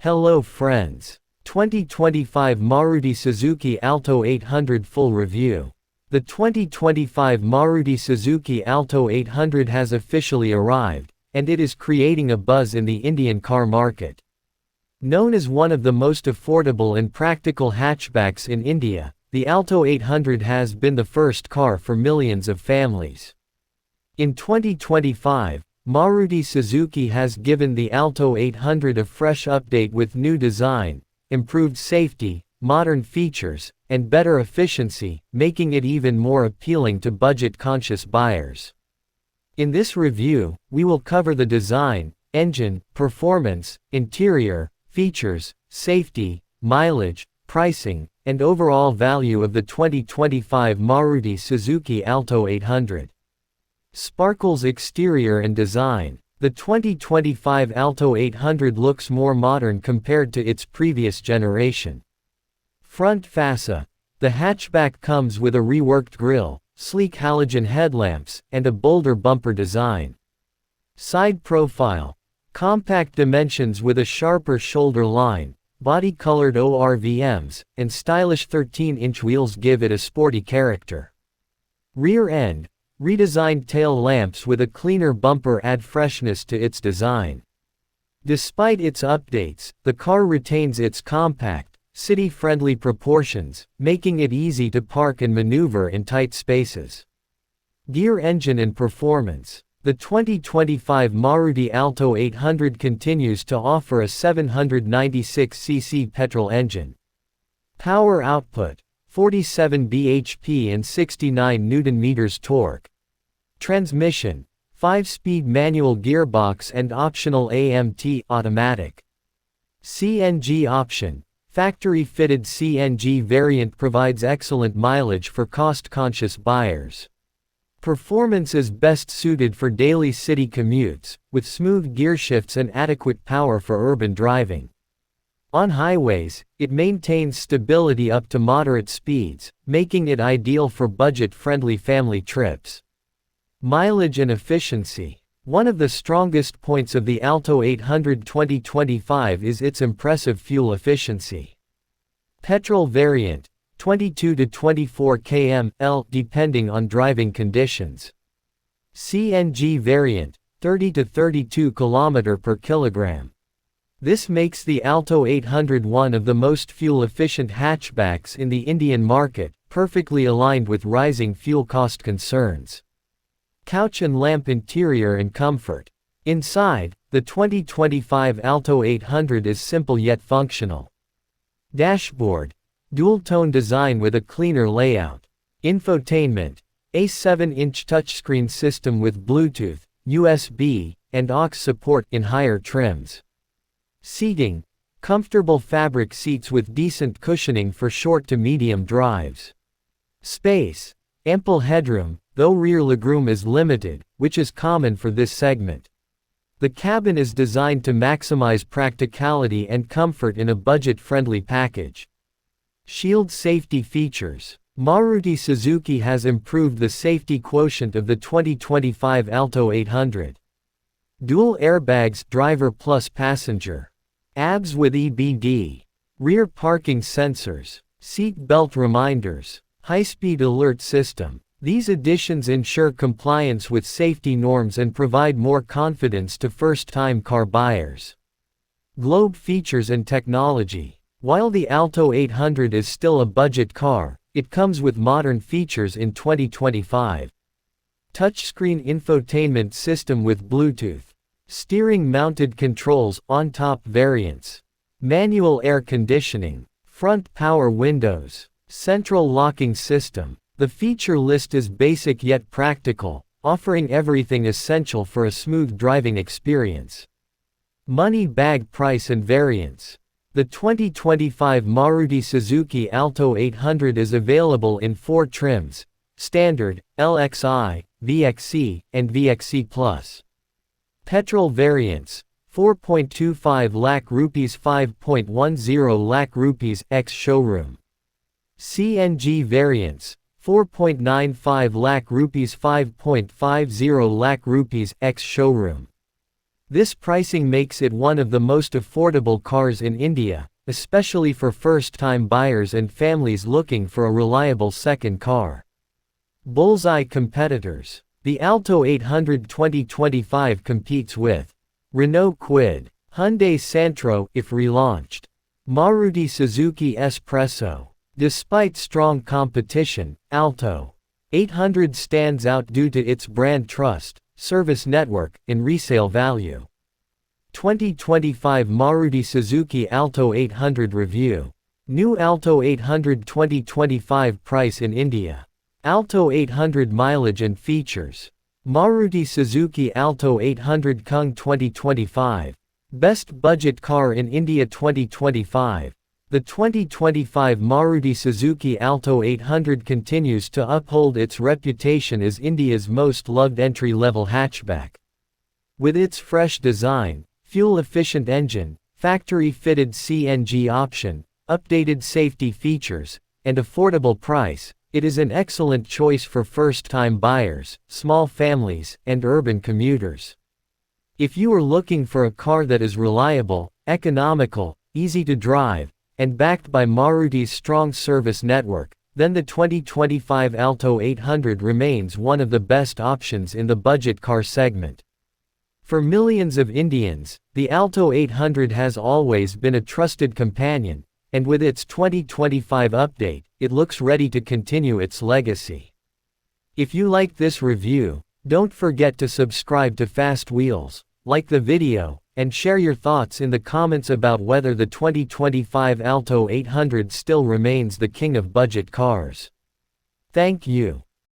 Hello friends. 2025 Maruti Suzuki Alto 800 Full Review. The 2025 Maruti Suzuki Alto 800 has officially arrived, and it is creating a buzz in the Indian car market. Known as one of the most affordable and practical hatchbacks in India, the Alto 800 has been the first car for millions of families. In 2025, Maruti Suzuki has given the Alto 800 a fresh update with new design, improved safety, modern features, and better efficiency, making it even more appealing to budget-conscious buyers. In this review, we will cover the design, engine, performance, interior, features, safety, mileage, pricing, and overall value of the 2025 Maruti Suzuki Alto 800. Sparkles exterior and design. The 2025 Alto 800 looks more modern compared to its previous generation. Front fascia. The hatchback comes with a reworked grille, sleek halogen headlamps, and a bolder bumper design. Side profile. Compact dimensions with a sharper shoulder line, body-colored ORVMs, and stylish 13-inch wheels give it a sporty character. Rear end. Redesigned tail lamps with a cleaner bumper add freshness to its design. Despite its updates, the car retains its compact, city-friendly proportions, making it easy to park and maneuver in tight spaces. Gear engine and performance. The 2025 Maruti Alto 800 continues to offer a 796cc petrol engine. Power output. 47 bhp and 69 Nm torque. Transmission. 5-speed manual gearbox and optional AMT automatic. CNG option. Factory-fitted CNG variant provides excellent mileage for cost-conscious buyers. Performance is best suited for daily city commutes, with smooth gearshifts and adequate power for urban driving. On highways, it maintains stability up to moderate speeds, making it ideal for budget-friendly family trips. Mileage and efficiency. One of the strongest points of the Alto 800 2025 is its impressive fuel efficiency. Petrol variant, 22 to 24 km/h depending on driving conditions. CNG variant, 30 to 32 km/kg. This makes the Alto 800 one of the most fuel-efficient hatchbacks in the Indian market, perfectly aligned with rising fuel cost concerns. Couch and lamp interior and comfort. Inside, the 2025 Alto 800 is simple yet functional. Dashboard. Dual-tone design with a cleaner layout. Infotainment. A 7-inch touchscreen system with Bluetooth, USB, and aux support in higher trims. Seating. Comfortable fabric seats with decent cushioning for short to medium drives. Space. Ample headroom, though rear legroom is limited, which is common for this segment. The cabin is designed to maximize practicality and comfort in a budget-friendly package. Shield safety features. Maruti Suzuki has improved the safety quotient of the 2025 Alto 800. Dual airbags, driver plus passenger. ABS with EBD. Rear parking sensors. Seat belt reminders. High-speed alert system. These additions ensure compliance with safety norms and provide more confidence to first-time car buyers. Globe features and technology. While the Alto 800 is still a budget car, it comes with modern features in 2025. Touchscreen infotainment system with Bluetooth. Steering-mounted controls on top variants. Manual air conditioning. Front power windows. Central locking system. The feature list is basic yet practical, offering everything essential for a smooth driving experience. Money bag price and variants. The 2025 Maruti Suzuki Alto 800 is available in 4 trims: Standard, LXI, VXC, and VXC Plus. Petrol variants. 4.25 lakh rupees 5.10 lakh rupees ex-showroom. CNG variants. 4.95 lakh rupees 5.50 lakh rupees ex-showroom. This pricing makes it one of the most affordable cars in India, especially for first-time buyers and families looking for a reliable second car. Bullseye competitors. The Alto 800 2025 competes with Renault Kwid, Hyundai Santro if relaunched, Maruti Suzuki S-Presso. Despite strong competition, Alto 800 stands out due to its brand trust, service network, and resale value. 2025 Maruti Suzuki Alto 800 Review. New Alto 800 2025 price in India. Alto 800 mileage and features. Maruti Suzuki Alto 800 Kung 2025. Best budget car in India 2025. The 2025 Maruti Suzuki Alto 800 continues to uphold its reputation as India's most loved entry-level hatchback. With its fresh design, fuel-efficient engine, factory-fitted CNG option, updated safety features, and affordable price, it is an excellent choice for first-time buyers, small families, and urban commuters. If you are looking for a car that is reliable, economical, easy to drive, and backed by Maruti's strong service network, then the 2025 Alto 800 remains one of the best options in the budget car segment. For millions of Indians, the Alto 800 has always been a trusted companion, and with its 2025 update, it looks ready to continue its legacy. If you liked this review, don't forget to subscribe to Fast Wheels, like the video, and share your thoughts in the comments about whether the 2025 Alto 800 still remains the king of budget cars. Thank you.